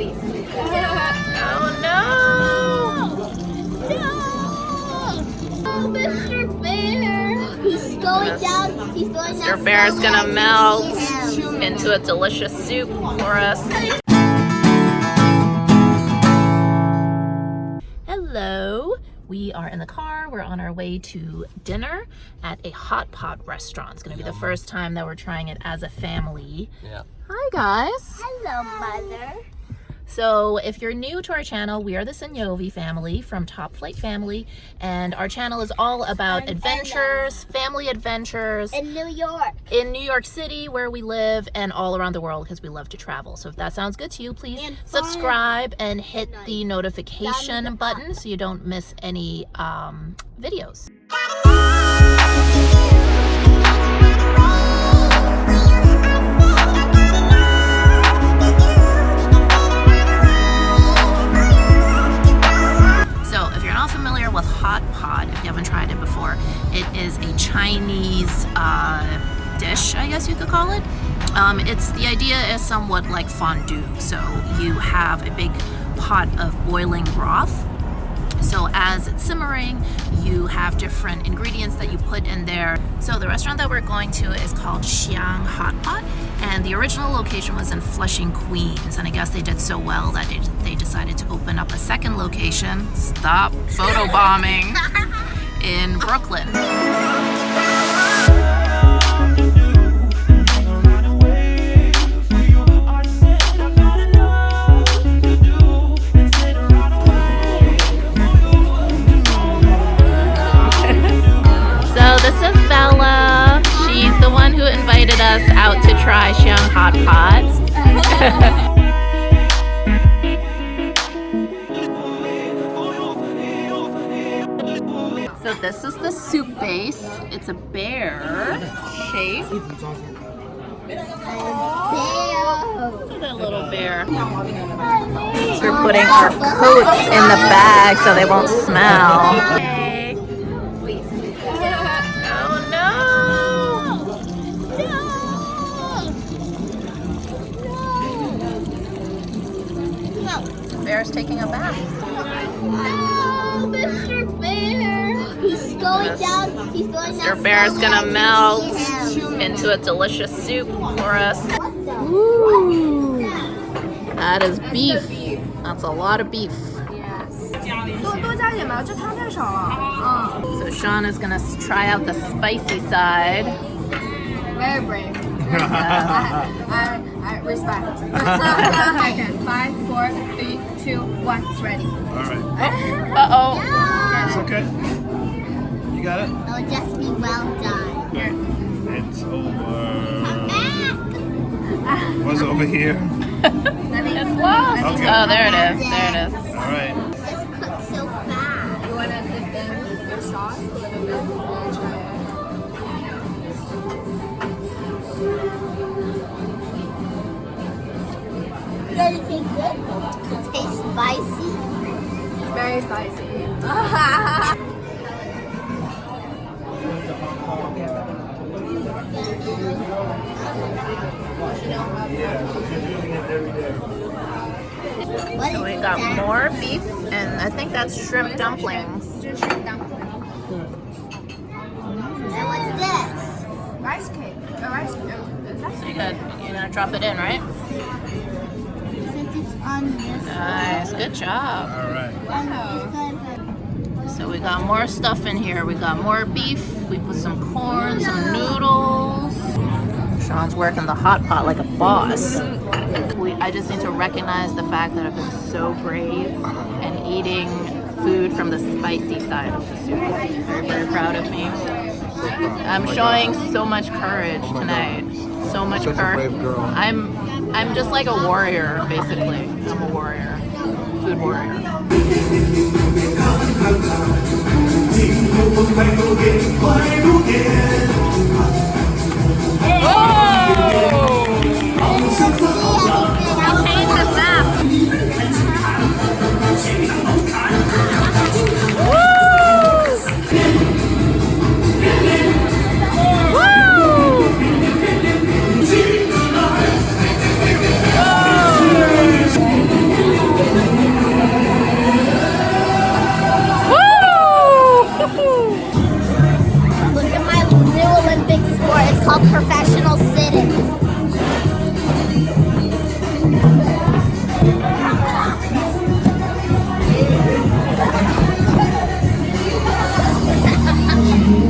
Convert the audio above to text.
please. Oh no! Oh, Mr. Bear! He's going down. He's going down. Mr. Bear's gonna melt into a delicious soup for us. Hello. We are in the car. We're on our way to dinner at a hot pot restaurant. It's going to be the first time that we're trying it as a family. Yeah. Hi, guys. Hello, Mother. So if you're new to our channel, we are the Signovi family from Top Flight Family, and our channel is all about adventures, family adventures In New York. in New York City, where we live, and all around the world because we love to travel. So if that sounds good to you, please subscribe and hit the notification button so you don't miss any videos. With hot pot, if you haven't tried it before, it is a Chinese dish, I guess you could call it. It's the idea is somewhat like fondue. So you have a big pot of boiling broth. So as it's simmering, you have different ingredients that you put in there. So the restaurant that we're going to is called Xiang Hot Pot, and the original location was in Flushing, Queens, and I guess they did so well that they decided to open up a second location, stop photobombing, in Brooklyn. She's the one who invited us out to try Xiang Hot Pot. So this is the soup base. It's a bear shape. Look at that little bear. We're putting our coats in the bag so they won't smell. Bear's taking a bath. Oh, Mr. Bear! He's going down. He's going down. Mr. Bear's gonna melt into a delicious soup for us. Ooh, that is beef. That's a lot of beef. So Sean is gonna try out the spicy side. Very brave. I respect. Okay, 5, 4, 3, 2, 1, it's ready. Alright. Uh-oh. It's okay. You got it? It'll just be well done. It's over. What's over here? It's lost. Okay. Oh, there it is. There it is. Alright. It's cooked so fast. You want to dip in your sauce a little bit and try it? Does it taste good? It tastes spicy. Very spicy. So we got more beef, and I think that's shrimp dumplings. Shrimp dumplings. And what's this? Rice cake. Rice cake. So you're gonna drop it in, right? Since it's on this. Nice, good job. Alright. So we got more stuff in here. We got more beef. We put some corn, some noodles. Sean's working the hot pot like a boss. I just need to recognize the fact that I've been so brave and eating food from the spicy side of the soup. Very, very proud of me. I'm showing so much courage tonight. So much courage. I'm just like a warrior, basically. I'm a warrior. Food warrior. Oh!